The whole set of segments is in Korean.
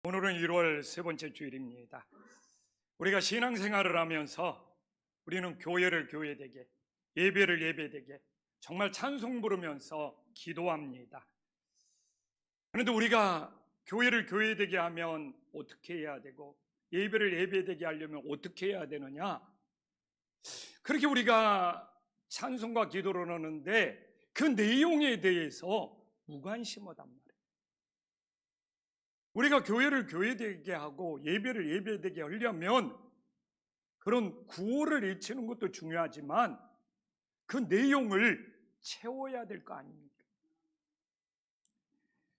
오늘은 1월 세 번째 주일입니다. 우리가 신앙생활을 하면서 우리는 교회를 교회되게, 예배를 예배되게 정말 찬송 부르면서 기도합니다. 그런데 우리가 교회를 교회되게 하면 어떻게 해야 되고, 예배를 예배되게 하려면 어떻게 해야 되느냐? 그렇게 우리가 찬송과 기도를 하는데 그 내용에 대해서 무관심하단 말이에요. 우리가 교회를 교회되게 하고 예배를 예배되게 하려면 그런 구호를 외치는 것도 중요하지만 그 내용을 채워야 될 거 아닙니까?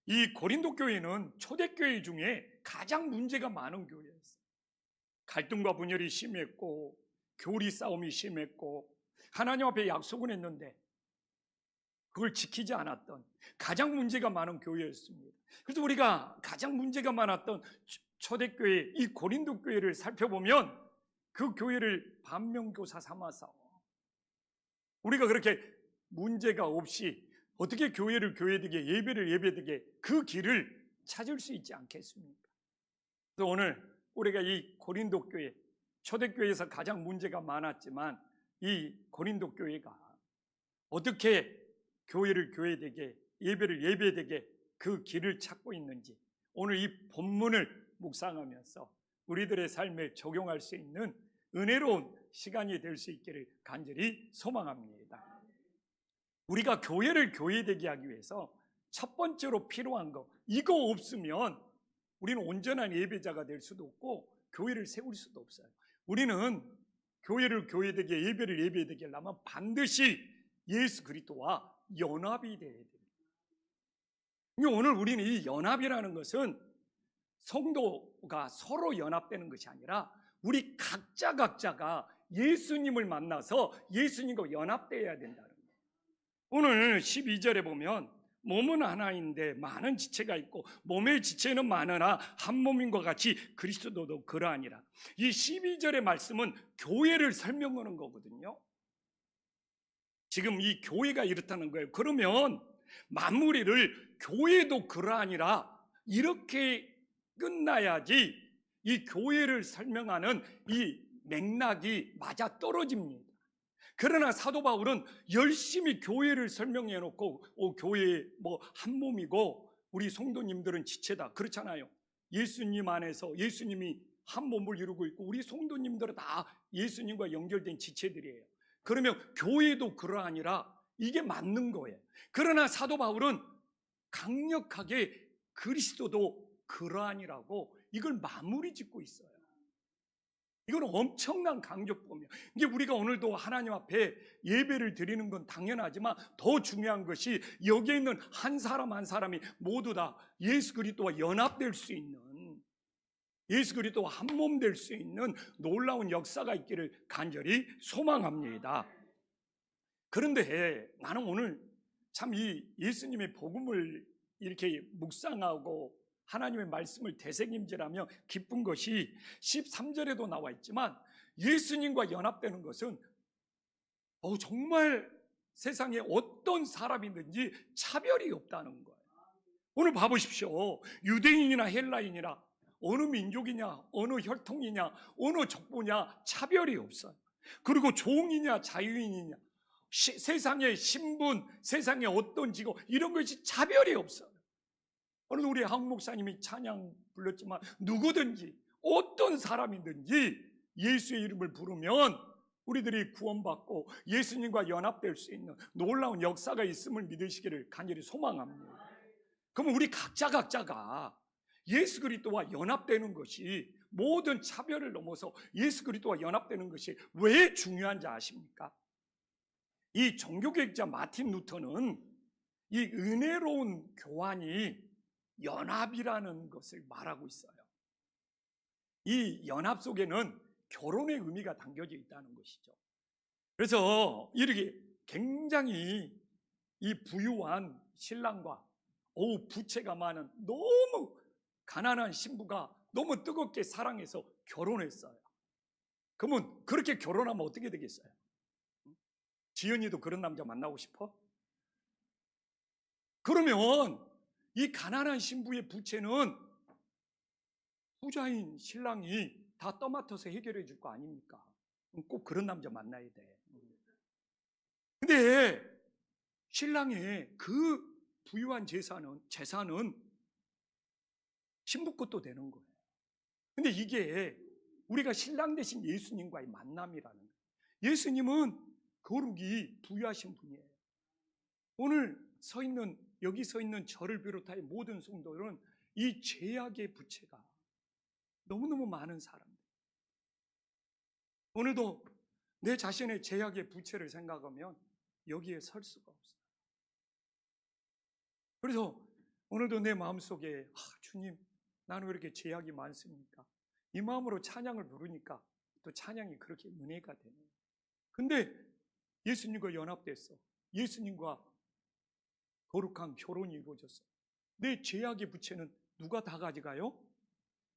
이 고린도 교회는 초대교회 중에 가장 문제가 많은 교회였어요. 갈등과 분열이 심했고 교리 싸움이 심했고 하나님 앞에 약속은 했는데 그걸 지키지 않았던 가장 문제가 많은 교회였습니다. 그래서 우리가 가장 문제가 많았던 초대교회 이 고린도 교회를 살펴보면 그 교회를 반면교사 삼아서 우리가 그렇게 문제가 없이 어떻게 교회를 교회되게 예배를 예배되게 그 길을 찾을 수 있지 않겠습니까? 그래서 오늘 우리가 이 고린도 교회 초대교회에서 가장 문제가 많았지만 이 고린도 교회가 어떻게 교회를 교회되게 예배를 예배되게 그 길을 찾고 있는지 오늘 이 본문을 묵상하면서 우리들의 삶에 적용할 수 있는 은혜로운 시간이 될 수 있기를 간절히 소망합니다. 우리가 교회를 교회되게 하기 위해서 첫 번째로 필요한 거 이거 없으면 우리는 온전한 예배자가 될 수도 없고 교회를 세울 수도 없어요. 우리는 교회를 교회되게 예배를 예배되게 하려면 반드시 예수 그리스도와 연합이 돼야 됩니다. 오늘 우리는 이 연합이라는 것은 성도가 서로 연합되는 것이 아니라 우리 각자가 예수님을 만나서 예수님과 연합되어야 된다는 거예요. 오늘 12절에 보면 몸은 하나인데 많은 지체가 있고 몸의 지체는 많으나 한 몸인 것 같이 그리스도도 그러하니라. 이 12절의 말씀은 교회를 설명하는 거거든요. 지금 이 교회가 이렇다는 거예요. 그러면 마무리를 교회도 그러하니라 이렇게 끝나야지 이 교회를 설명하는 이 맥락이 맞아 떨어집니다. 그러나 사도 바울은 열심히 교회를 설명해 놓고 교회 한 몸이고 우리 성도님들은 지체다 그렇잖아요. 예수님 안에서 예수님이 한 몸을 이루고 있고 우리 성도님들은 다 예수님과 연결된 지체들이에요. 그러면 교회도 그러하니라 이게 맞는 거예요. 그러나 사도 바울은 강력하게 그리스도도 그러하니라고 이걸 마무리 짓고 있어요. 이건 엄청난 강조법이에요. 이게 우리가 오늘도 하나님 앞에 예배를 드리는 건 당연하지만 더 중요한 것이 여기에 있는 한 사람 한 사람이 모두 다 예수 그리스도와 연합될 수 있는 예수 그리스도와 한 몸 될 수 있는 놀라운 역사가 있기를 간절히 소망합니다. 그런데 나는 오늘 참 이 예수님의 복음을 이렇게 묵상하고 하나님의 말씀을 되새김질하며 기쁜 것이 13절에도 나와 있지만 예수님과 연합되는 것은 정말 세상에 어떤 사람이든지 차별이 없다는 거예요. 오늘 봐보십시오. 유대인이나 헬라인이나 어느 민족이냐 어느 혈통이냐 어느 족보냐 차별이 없어요. 그리고 종이냐 자유인이냐 세상의 신분 세상의 어떤 직업 이런 것이 차별이 없어요. 오늘 우리 한국 목사님이 찬양 불렀지만 누구든지 어떤 사람이든지 예수의 이름을 부르면 우리들이 구원받고 예수님과 연합될 수 있는 놀라운 역사가 있음을 믿으시기를 간절히 소망합니다. 그러면 우리 각자가 예수 그리스도와 연합되는 것이 모든 차별을 넘어서 예수 그리스도와 연합되는 것이 왜 중요한지 아십니까? 이 종교개혁자 마틴 루터는 이 은혜로운 교환이 연합이라는 것을 말하고 있어요. 이 연합 속에는 결혼의 의미가 담겨져 있다는 것이죠. 그래서 이렇게 굉장히 이 부유한 신랑과 부채가 많은 너무 가난한 신부가 너무 뜨겁게 사랑해서 결혼했어요. 그러면 그렇게 결혼하면 어떻게 되겠어요? 지연이도 그런 남자 만나고 싶어? 그러면 이 가난한 신부의 부채는 부자인 신랑이 다 떠맡아서 해결해 줄 거 아닙니까? 꼭 그런 남자 만나야 돼. 근데 신랑의 그 부유한 재산은 신부 것도 되는 거예요. 근데 이게 우리가 신랑 대신 예수님과의 만남이라는 거예요. 예수님은 거룩이 부유하신 분이에요. 오늘 여기 서 있는 저를 비롯하여 모든 성도들은 이 죄악의 부채가 너무너무 많은 사람들. 오늘도 내 자신의 죄악의 부채를 생각하면 여기에 설 수가 없어요. 그래서 오늘도 내 마음속에 주님, 나는 왜 이렇게 죄악이 많습니까? 이 마음으로 찬양을 부르니까 또 찬양이 그렇게 은혜가 되네요. 근데 예수님과 연합됐어. 예수님과 거룩한 결혼이 이루어졌어. 내 죄악의 부채는 누가 다 가져가요?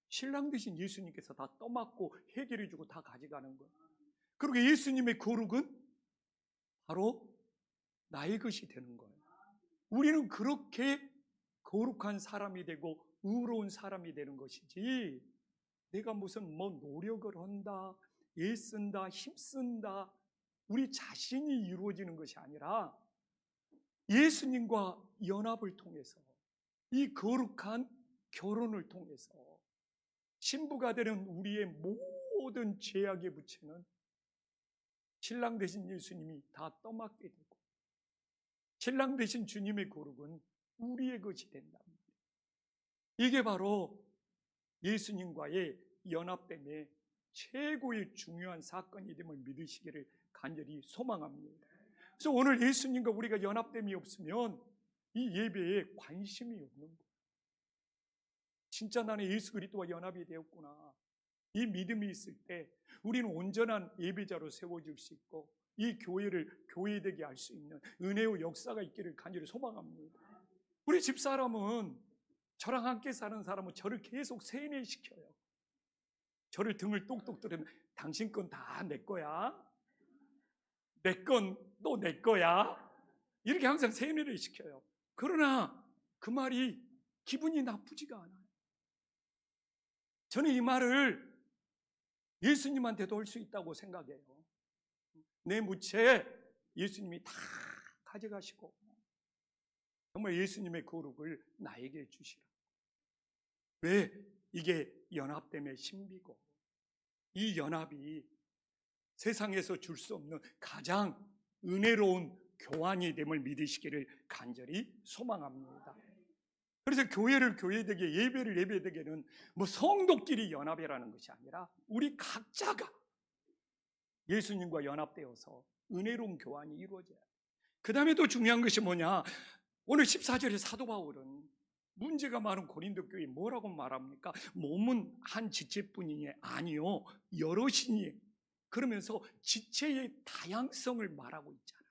신랑 되신 예수님께서 다 떠맡고 해결해주고 다 가져가는 거예요. 그리고 예수님의 거룩은 바로 나의 것이 되는 거예요. 우리는 그렇게 거룩한 사람이 되고 의로운 사람이 되는 것이지, 내가 무슨 노력을 한다, 애쓴다, 힘쓴다, 우리 자신이 이루어지는 것이 아니라 예수님과 연합을 통해서, 이 거룩한 결혼을 통해서 신부가 되는 우리의 모든 죄악의 부채는 신랑 되신 예수님이 다 떠맡게 되고, 신랑 되신 주님의 거룩은 우리의 것이 된답니다. 이게 바로 예수님과의 연합됨의 최고의 중요한 사건이 됨을 믿으시기를 간절히 소망합니다. 그래서 오늘 예수님과 우리가 연합됨이 없으면 이 예배에 관심이 없는 거예요. 진짜 나는 예수 그리스도와 연합이 되었구나, 이 믿음이 있을 때 우리는 온전한 예배자로 세워질 수 있고, 이 교회를 교회되게 할 수 있는 은혜의 역사가 있기를 간절히 소망합니다. 우리 집사람은, 저랑 함께 사는 사람은 저를 계속 세뇌시켜요. 저를 등을 똑똑 들으면 당신 건 다 내 거야, 내 건 또 내 거야, 이렇게 항상 세뇌를 시켜요. 그러나 그 말이 기분이 나쁘지가 않아요. 저는 이 말을 예수님한테도 할 수 있다고 생각해요. 내 무채 예수님이 다 가져가시고 정말 예수님의 거룩을 나에게 주시라. 왜? 이게 연합됨의 신비고, 이 연합이 세상에서 줄 수 없는 가장 은혜로운 교환이 됨을 믿으시기를 간절히 소망합니다. 그래서 교회를 교회되게, 예배를 예배되게는 성도끼리 연합이라는 것이 아니라 우리 각자가 예수님과 연합되어서 은혜로운 교환이 이루어져야 돼요. 그 다음에 또 중요한 것이 뭐냐? 오늘 14절에 사도 바울은 문제가 많은 고린도 교회에 뭐라고 말합니까? 몸은 한 지체뿐이니 아니요, 여럿이니. 그러면서 지체의 다양성을 말하고 있잖아요.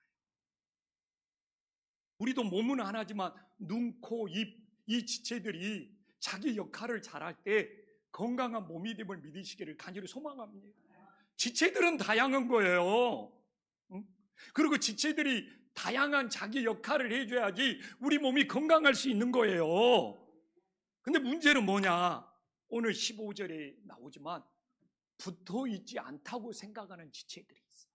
우리도 몸은 하나지만 눈, 코, 입, 이 지체들이 자기 역할을 잘할 때 건강한 몸이 됨을 믿으시기를 간절히 소망합니다. 지체들은 다양한 거예요. 그리고 지체들이 다양한 자기 역할을 해줘야지 우리 몸이 건강할 수 있는 거예요. 근데 문제는 뭐냐? 오늘 15절에 나오지만 붙어 있지 않다고 생각하는 지체들이 있어요.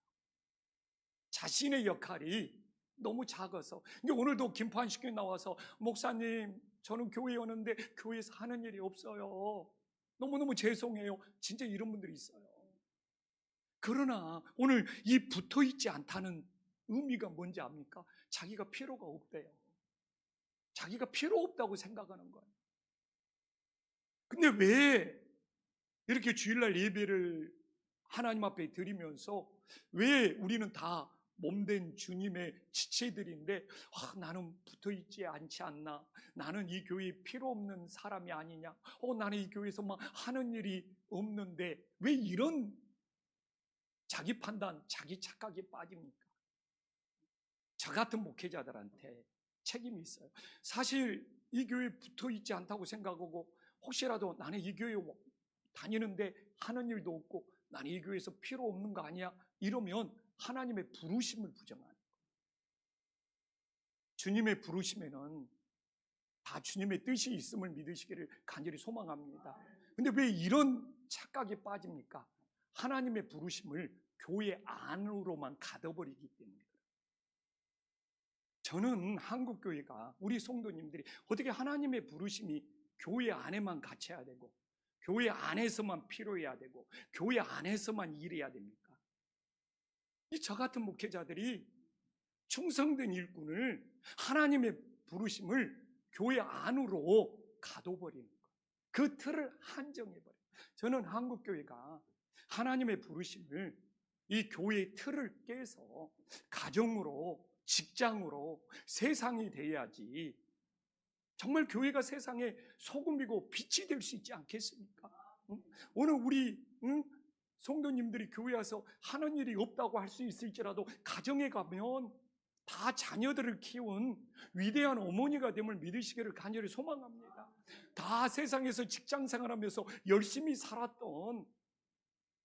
자신의 역할이 너무 작아서. 오늘도 김판식교회 나와서 목사님, 저는 교회에 오는데 교회에서 하는 일이 없어요, 너무너무 죄송해요, 진짜 이런 분들이 있어요. 그러나 오늘 이 붙어 있지 않다는 의미가 뭔지 압니까? 자기가 필요가 없대요. 자기가 필요 없다고 생각하는 거예요. 근데 왜 이렇게 주일날 예배를 하나님 앞에 드리면서 왜 우리는 다 몸된 주님의 지체들인데 나는 붙어있지 않지 않나, 나는 이 교회에 필요 없는 사람이 아니냐, 나는 이 교회에서 막 하는 일이 없는데 왜 이런 자기 판단, 자기 착각에 빠집니까? 저 같은 목회자들한테 책임이 있어요. 사실 이 교회에 붙어있지 않다고 생각하고, 혹시라도 나는 이 교회 다니는데 하는 일도 없고 나는 이 교회에서 필요 없는 거 아니야, 이러면 하나님의 부르심을 부정하는 거예요. 주님의 부르심에는 다 주님의 뜻이 있음을 믿으시기를 간절히 소망합니다. 근데 왜 이런 착각에 빠집니까? 하나님의 부르심을 교회 안으로만 가둬버리기 때문에. 저는 한국교회가, 우리 성도님들이 어떻게 하나님의 부르심이 교회 안에만 갇혀야 되고 교회 안에서만 필요해야 되고 교회 안에서만 일해야 됩니까? 저 같은 목회자들이 충성된 일꾼을, 하나님의 부르심을 교회 안으로 가둬버리는 거예요. 그 틀을 한정해버려요. 저는 한국교회가 하나님의 부르심을 이 교회의 틀을 깨서 가정으로, 직장으로, 세상이 돼야지 정말 교회가 세상에 소금이고 빛이 될 수 있지 않겠습니까? 오늘 우리 성도님들이 교회 와서 하는 일이 없다고 할 수 있을지라도 가정에 가면 다 자녀들을 키운 위대한 어머니가 됨을 믿으시기를 간절히 소망합니다. 다 세상에서 직장 생활하면서 열심히 살았던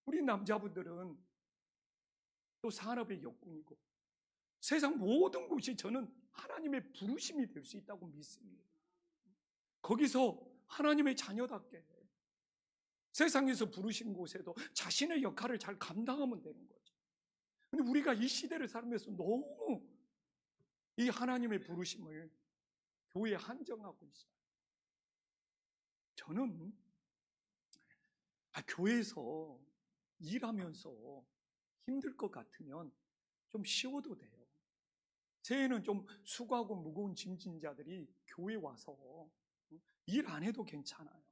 우리 남자분들은 또 산업의 역군이고 세상 모든 곳이 저는 하나님의 부르심이 될 수 있다고 믿습니다. 거기서 하나님의 자녀답게 세상에서 부르신 곳에도 자신의 역할을 잘 감당하면 되는 거죠. 근데 우리가 이 시대를 살면서 너무 이 하나님의 부르심을 교회에 한정하고 있어요. 저는 교회에서 일하면서 힘들 것 같으면 좀 쉬어도 돼요. 새해는 좀 수고하고 무거운 짐진 자들이 교회 와서 일 안 해도 괜찮아요.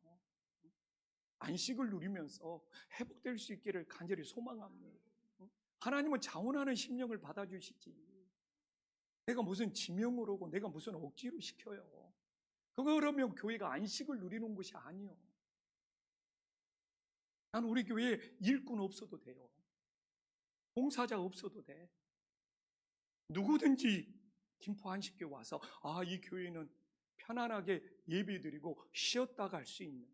안식을 누리면서 회복될 수 있기를 간절히 소망합니다. 하나님은 자원하는 심령을 받아주시지. 내가 무슨 지명으로 오고 내가 무슨 억지로 시켜요. 그러면 교회가 안식을 누리는 곳이 아니요. 난 우리 교회에 일꾼 없어도 돼요. 봉사자 없어도 돼. 누구든지 김포 안식교회 와서 이 교회는 편안하게 예배드리고 쉬었다 갈 수 있는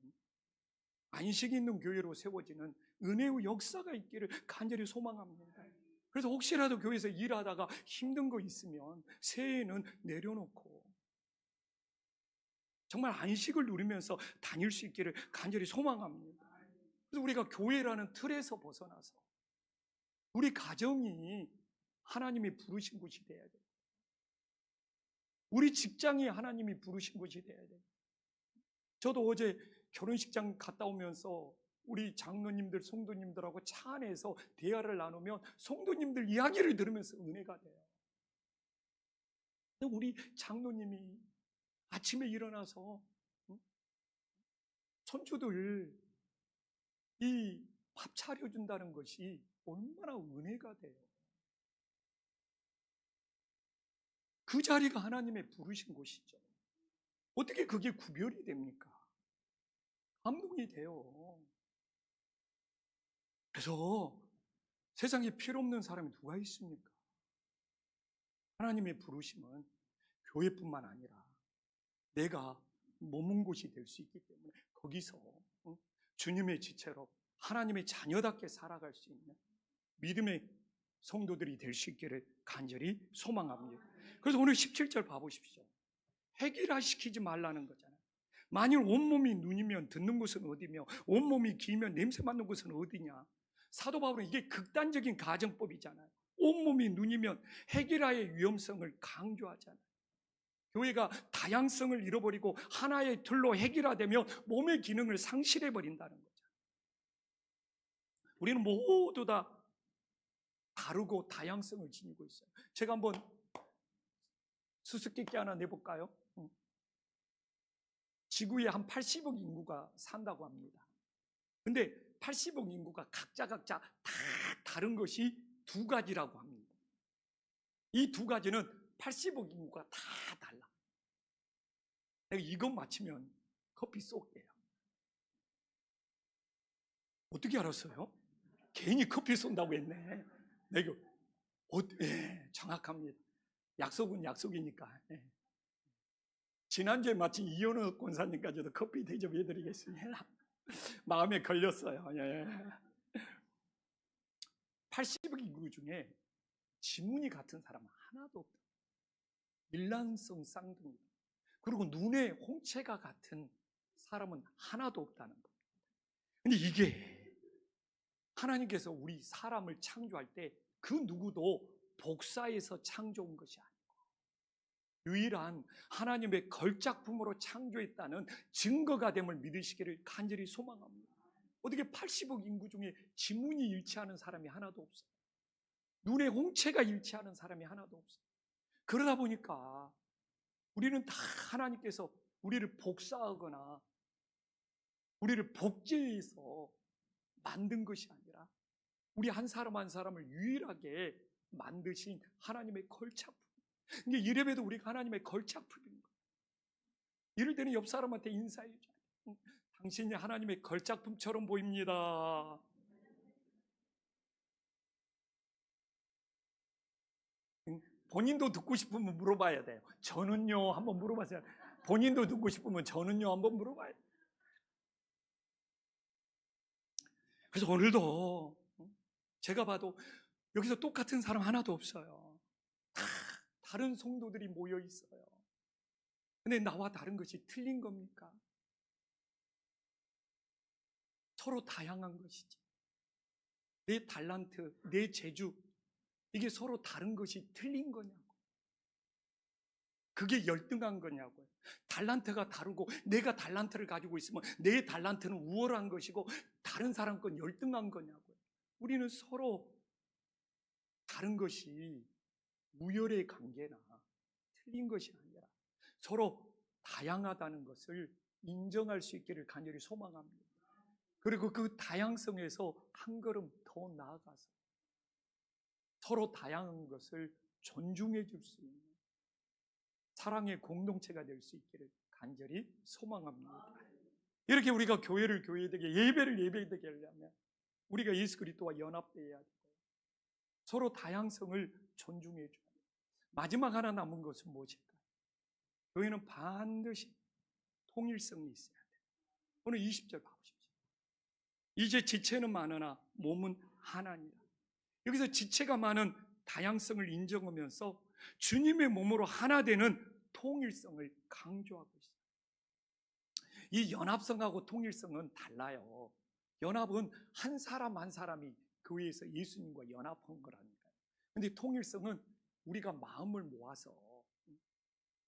안식 있는 교회로 세워지는 은혜의 역사가 있기를 간절히 소망합니다. 그래서 혹시라도 교회에서 일하다가 힘든 거 있으면 새해에는 내려놓고 정말 안식을 누리면서 다닐 수 있기를 간절히 소망합니다. 그래서 우리가 교회라는 틀에서 벗어나서 우리 가정이 하나님이 부르신 곳이 되어야 돼요. 우리 직장이 하나님이 부르신 곳이 되어야 돼요. 저도 어제 결혼식장 갔다 오면서 우리 장로님들, 성도님들하고 차 안에서 대화를 나누면 성도님들 이야기를 들으면서 은혜가 돼요. 우리 장로님이 아침에 일어나서 손주들 이 밥 차려준다는 것이 얼마나 은혜가 돼요. 그 자리가 하나님의 부르신 곳이죠. 어떻게 그게 구별이 됩니까? 감동이 돼요. 그래서 세상에 필요 없는 사람이 누가 있습니까? 하나님의 부르심은 교회뿐만 아니라 내가 머문 곳이 될 수 있기 때문에 거기서 주님의 지체로 하나님의 자녀답게 살아갈 수 있는 믿음의 성도들이 될 수 있기를 간절히 소망합니다. 그래서 오늘 17절 봐보십시오. 획일화시키지 말라는 거잖아요. 만일 온몸이 눈이면 듣는 곳은 어디며 온몸이 귀면 냄새 맡는 곳은 어디냐. 사도 바울은 이게 극단적인 가정법이잖아요. 온몸이 눈이면 획일화의 위험성을 강조하잖아요. 교회가 다양성을 잃어버리고 하나의 틀로 획일화되면 몸의 기능을 상실해버린다는 거죠. 우리는 모두 다 다르고 다양성을 지니고 있어요. 제가 한번 수수께끼 하나 내볼까요? 지구에 한 80억 인구가 산다고 합니다. 근데 80억 인구가 각자 다 다른 것이 두 가지라고 합니다. 이 두 가지는 80억 인구가 다 달라. 내가 이것 맞히면 커피 쏠게요. 어떻게 알았어요? 괜히 커피 쏜다고 했네. 내가 정확합니다. 약속은 약속이니까. 지난주에 마침 이현우 권사님까지도 커피 대접해드리겠습니다. 마음에 걸렸어요. 80억 인구 중에 지문이 같은 사람은 하나도 없다. 일란성 쌍둥이. 그리고 눈에 홍채가 같은 사람은 하나도 없다는 겁니다. 근데 이게 하나님께서 우리 사람을 창조할 때 그 누구도 복사해서 창조한 것이 아니고 유일한 하나님의 걸작품으로 창조했다는 증거가 됨을 믿으시기를 간절히 소망합니다. 어떻게 80억 인구 중에 지문이 일치하는 사람이 하나도 없어요. 눈의 홍채가 일치하는 사람이 하나도 없어요. 그러다 보니까 우리는 다 하나님께서 우리를 복사하거나 우리를 복제해서 만든 것이 아니라 우리 한 사람 한 사람을 유일하게 만드신 하나님의 걸작품. 이게 이래봬도 우리가 하나님의 걸작품인 거예요. 이럴 때는 옆 사람한테 인사해줘요. 당신이 하나님의 걸작품처럼 보입니다. 본인도 듣고 싶으면 물어봐야 돼요. 저는요, 한번 물어봐세요. 본인도 듣고 싶으면 저는요, 한번 물어봐야 돼요. 그래서 오늘도 제가 봐도 여기서 똑같은 사람 하나도 없어요. 다 다른 성도들이 모여 있어요. 근데 나와 다른 것이 틀린 겁니까? 서로 다양한 것이지. 내 달란트, 내 재주, 이게 서로 다른 것이 틀린 거냐고. 그게 열등한 거냐고요. 달란트가 다르고 내가 달란트를 가지고 있으면 내 달란트는 우월한 것이고 다른 사람 건 열등한 거냐고요. 우리는 서로 다른 것이 우열의 관계나 틀린 것이 아니라 서로 다양하다는 것을 인정할 수 있기를 간절히 소망합니다. 그리고 그 다양성에서 한 걸음 더 나아가서 서로 다양한 것을 존중해 줄 수 있는 사랑의 공동체가 될 수 있기를 간절히 소망합니다. 이렇게 우리가 교회를 교회되게, 예배를 예배되게 하려면 우리가 예수 그리스도와 연합되어야 되고 서로 다양성을 존중해 줘야 돼요. 마지막 하나 남은 것은 무엇일까요? 교회는 반드시 통일성이 있어야 돼요. 오늘 20절 봐보십시오. 이제 지체는 많으나 몸은 하나니라. 여기서 지체가 많은 다양성을 인정하면서 주님의 몸으로 하나 되는 통일성을 강조하고 있어요. 이 연합성하고 통일성은 달라요. 연합은 한 사람 한 사람이 교회에서 예수님과 연합한 거라니까요. 근데 통일성은 우리가 마음을 모아서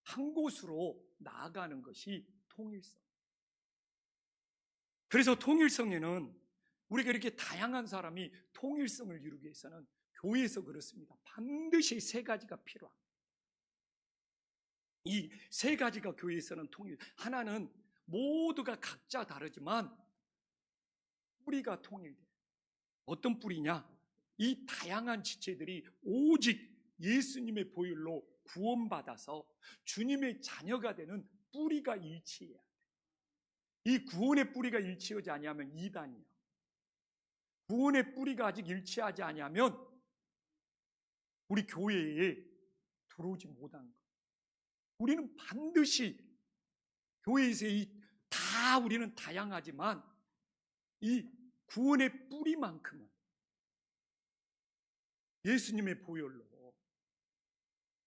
한 곳으로 나아가는 것이 통일성. 그래서 통일성에는 우리가 이렇게 다양한 사람이 통일성을 이루기 위해서는 교회에서 그렇습니다. 반드시 세 가지가 필요합니다. 이 세 가지가 교회에서는 통일. 하나는 모두가 각자 다르지만 뿌리가 통일돼요. 어떤 뿌리냐? 이 다양한 지체들이 오직 예수님의 보혈로 구원받아서 주님의 자녀가 되는 뿌리가 일치해야 돼요. 이 구원의 뿌리가 일치하지 아니하면 이단이에요. 구원의 뿌리가 아직 일치하지 아니하면 우리 교회에 들어오지 못한 거예요. 우리는 반드시 교회에서 다 우리는 다양하지만 이 구원의 뿌리만큼은 예수님의 보혈로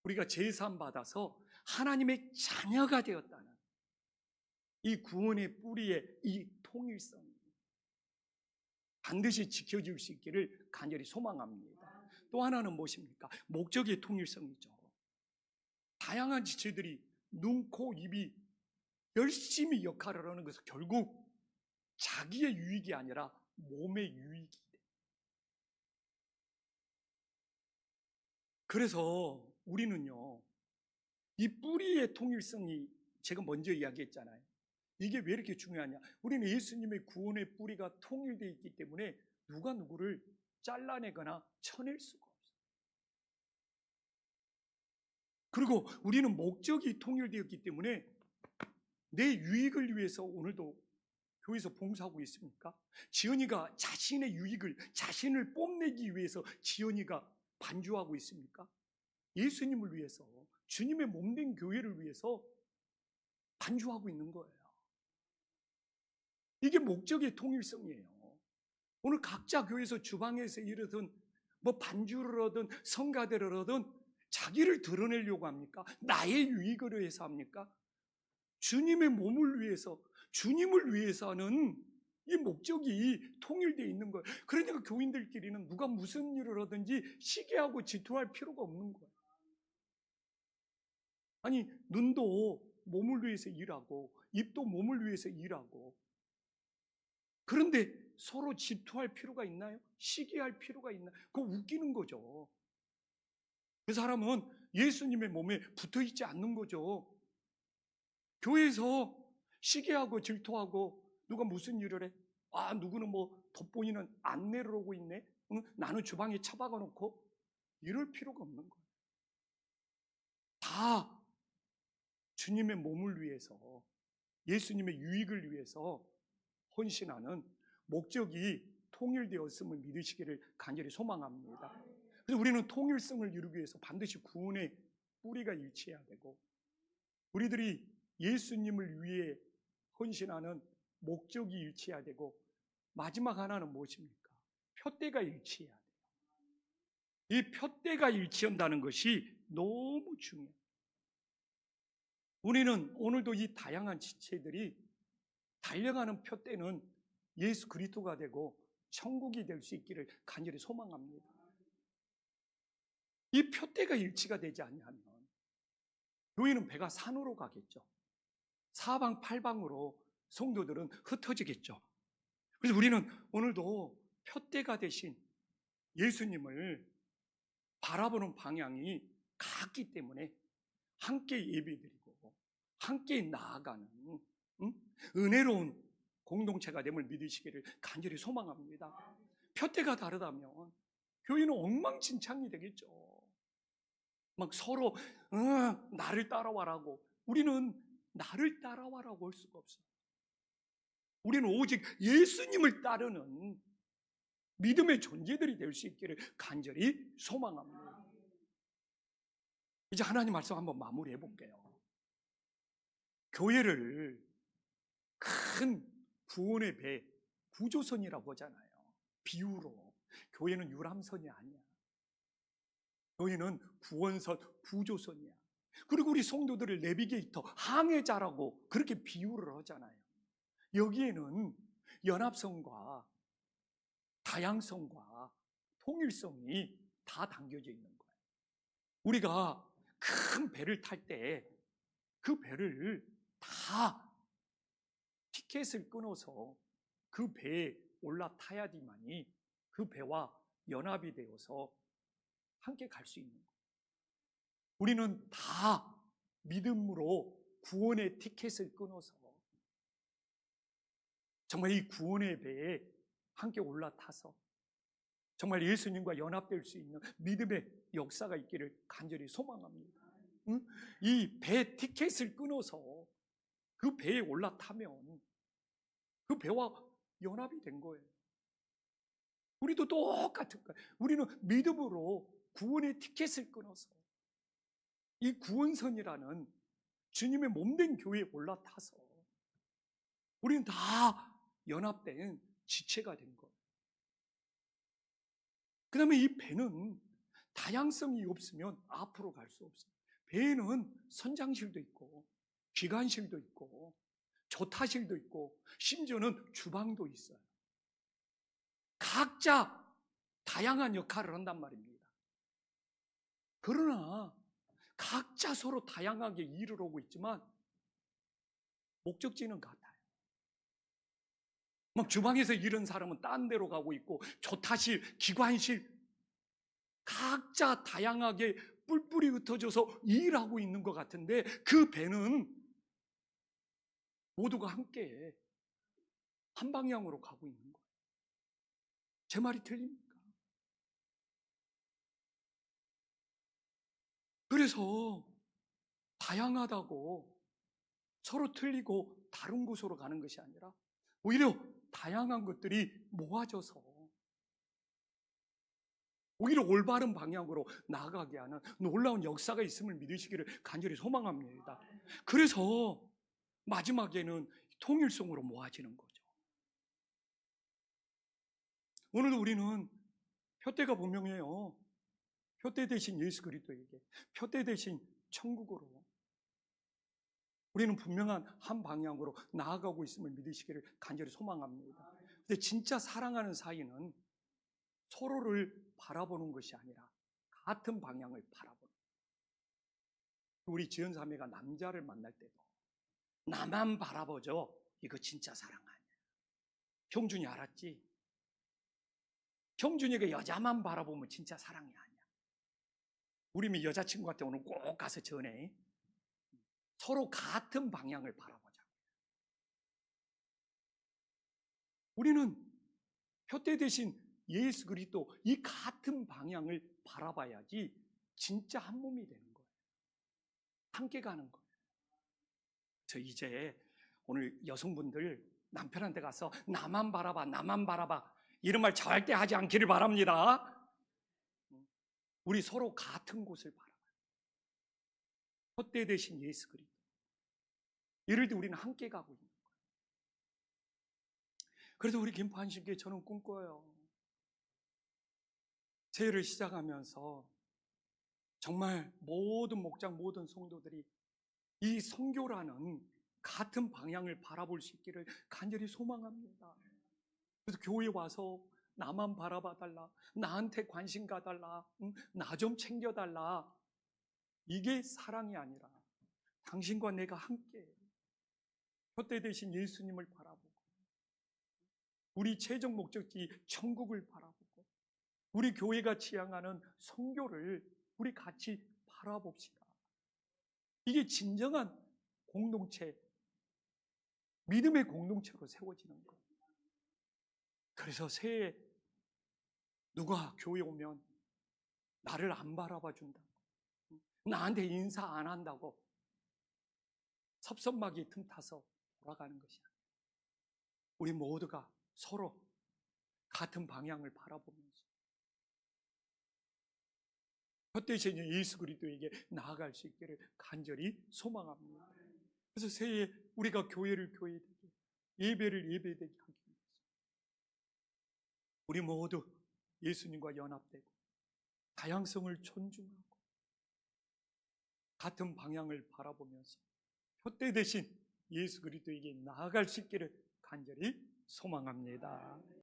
우리가 제사함 받아서 하나님의 자녀가 되었다는 이 구원의 뿌리의 이 통일성 반드시 지켜질 수 있기를 간절히 소망합니다. 또 하나는 무엇입니까? 목적의 통일성이죠. 다양한 지체들이 눈, 코, 입이 열심히 역할을 하는 것은 결국 자기의 유익이 아니라 몸의 유익이 돼. 그래서 우리는요, 이 뿌리의 통일성이 제가 먼저 이야기했잖아요. 이게 왜 이렇게 중요하냐? 우리는 예수님의 구원의 뿌리가 통일되어 있기 때문에 누가 누구를 잘라내거나 쳐낼 수가 없어요. 그리고 우리는 목적이 통일되었기 때문에 내 유익을 위해서 오늘도 교회에서 봉사하고 있습니까? 지연이가 자신의 유익을, 자신을 뽐내기 위해서 지연이가 반주하고 있습니까? 예수님을 위해서, 주님의 몸된 교회를 위해서 반주하고 있는 거예요. 이게 목적의 통일성이에요. 오늘 각자 교회에서 주방에서 일하든 뭐 반주를 하든 성가대를 하든 자기를 드러내려고 합니까? 나의 유익을 위해서 합니까? 주님의 몸을 위해서, 주님을 위해서는 이 목적이 통일되어 있는 거예요. 그러니까 교인들끼리는 누가 무슨 일을 하든지 시기하고 질투할 필요가 없는 거예요. 아니, 눈도 몸을 위해서 일하고 입도 몸을 위해서 일하고, 그런데 서로 질투할 필요가 있나요? 시기할 필요가 있나요? 그거 웃기는 거죠. 그 사람은 예수님의 몸에 붙어 있지 않는 거죠. 교회에서 시기하고 질투하고 누가 무슨 일을 해? 아, 누구는 뭐 돋보이는 안내를 하고 있네? 응? 나는 주방에 차 박아놓고, 이럴 필요가 없는 거예요. 다 주님의 몸을 위해서, 예수님의 유익을 위해서 헌신하는 목적이 통일되었음을 믿으시기를 간절히 소망합니다. 그래서 우리는 통일성을 이루기 위해서 반드시 구원의 뿌리가 일치해야 되고, 우리들이 예수님을 위해 헌신하는 목적이 일치해야 되고, 마지막 하나는 무엇입니까? 표대가 일치해야 돼요. 이 표대가 일치한다는 것이 너무 중요해요. 우리는 오늘도 이 다양한 지체들이 달려가는 표대는 예수 그리스도가 되고 천국이 될 수 있기를 간절히 소망합니다. 이 표대가 일치가 되지 않으면 교회는 배가 산으로 가겠죠. 사방 팔방으로 성도들은 흩어지겠죠. 그래서 우리는 오늘도 표대가 되신 예수님을 바라보는 방향이 같기 때문에 함께 예배드리고 함께 나아가는 은혜로운 공동체가 됨을 믿으시기를 간절히 소망합니다. 표대가 다르다면 교회는 엉망진창이 되겠죠. 막 서로 나를 따라와라고. 우리는 나를 따라와라고 할 수가 없어요. 우리는 오직 예수님을 따르는 믿음의 존재들이 될 수 있기를 간절히 소망합니다. 이제 하나님 말씀 한번 마무리해 볼게요. 교회를 큰 구원의 배, 구조선이라고 하잖아요. 비유로. 교회는 유람선이 아니야. 교회는 구원선, 구조선이야. 그리고 우리 성도들을 내비게이터, 항해자라고 그렇게 비유를 하잖아요. 여기에는 연합성과 다양성과 통일성이 다 담겨져 있는 거예요. 우리가 큰 배를 탈 때 그 배를 다 티켓을 끊어서 그 배에 올라타야지만이 그 배와 연합이 되어서 함께 갈 수 있는 거예요. 우리는 다 믿음으로 구원의 티켓을 끊어서 정말 이 구원의 배에 함께 올라타서 정말 예수님과 연합될 수 있는 믿음의 역사가 있기를 간절히 소망합니다. 이 배 티켓을 끊어서 그 배에 올라타면 그 배와 연합이 된 거예요. 우리도 똑같은 거예요. 우리는 믿음으로 구원의 티켓을 끊어서 이 구원선이라는 주님의 몸된 교회에 올라타서 우리는 다 연합된 지체가 된 거예요. 그 다음에 이 배는 다양성이 없으면 앞으로 갈 수 없어요. 배에는 선장실도 있고 기관실도 있고 조타실도 있고 심지어는 주방도 있어요. 각자 다양한 역할을 한단 말입니다. 그러나 각자 서로 다양하게 일을 하고 있지만 목적지는 같아요. 막 주방에서 일하는 사람은 딴 데로 가고 있고 조타실, 기관실 각자 다양하게 뿔뿔이 흩어져서 일하고 있는 것 같은데 그 배는 모두가 함께 한 방향으로 가고 있는 거예요. 제 말이 틀립니까? 그래서 다양하다고 서로 틀리고 다른 곳으로 가는 것이 아니라 오히려 다양한 것들이 모아져서 오히려 올바른 방향으로 나아가게 하는 놀라운 역사가 있음을 믿으시기를 간절히 소망합니다. 그래서 마지막에는 통일성으로 모아지는 거죠. 오늘도 우리는 표대가 분명해요. 표대 대신 예수 그리스도에게, 표대 대신 천국으로 우리는 분명한 한 방향으로 나아가고 있음을 믿으시기를 간절히 소망합니다. 근데 진짜 사랑하는 사이는 서로를 바라보는 것이 아니라 같은 방향을 바라보는 거예요. 우리 지연사매가 남자를 만날 때도 나만 바라보죠. 이거 진짜 사랑 아니야. 형준이 알았지? 형준이가 여자만 바라보면 진짜 사랑이 아니야. 우리 여자친구한테 오늘 꼭 가서 전해. 서로 같은 방향을 바라보자. 우리는 표대 대신 예수 그리스도 이 같은 방향을 바라봐야지 진짜 한 몸이 되는 거예요. 함께 가는 거예요. 저 이제 오늘 여성분들 남편한테 가서 나만 바라봐, 나만 바라봐 이런 말 절대 하지 않기를 바랍니다. 우리 서로 같은 곳을 바라봐요. 헛되 대신 예수 그리스도. 이럴 때 우리는 함께 가고 있는 거예요. 그래서 우리 김포한신교회 저는 꿈꿔요. 새해를 시작하면서 정말 모든 목장, 모든 성도들이 이 선교라는 같은 방향을 바라볼 수 있기를 간절히 소망합니다. 그래서 교회에 와서 나만 바라봐 달라, 나한테 관심 가달라, 나 좀 챙겨달라, 이게 사랑이 아니라 당신과 내가 함께 헛되 대신 예수님을 바라보고 우리 최종 목적지 천국을 바라보고 우리 교회가 지향하는 선교를 우리 같이 바라봅시다. 이게 진정한 공동체, 믿음의 공동체로 세워지는 거예요. 그래서 새해 누가 교회 오면 나를 안 바라봐 준다고, 나한테 인사 안 한다고 섭섭하게 틈타서 돌아가는 것이 아니에요. 우리 모두가 서로 같은 방향을 바라보면서 헛되신 예수 그리스도에게 나아갈 수 있기를 간절히 소망합니다. 그래서 새해 우리가 교회를 교회되게, 예배를 예배되게 하기 위해서 우리 모두 예수님과 연합되고 다양성을 존중하고 같은 방향을 바라보면서 헛되 대신 예수 그리스도에게 나아갈 수 있기를 간절히 소망합니다.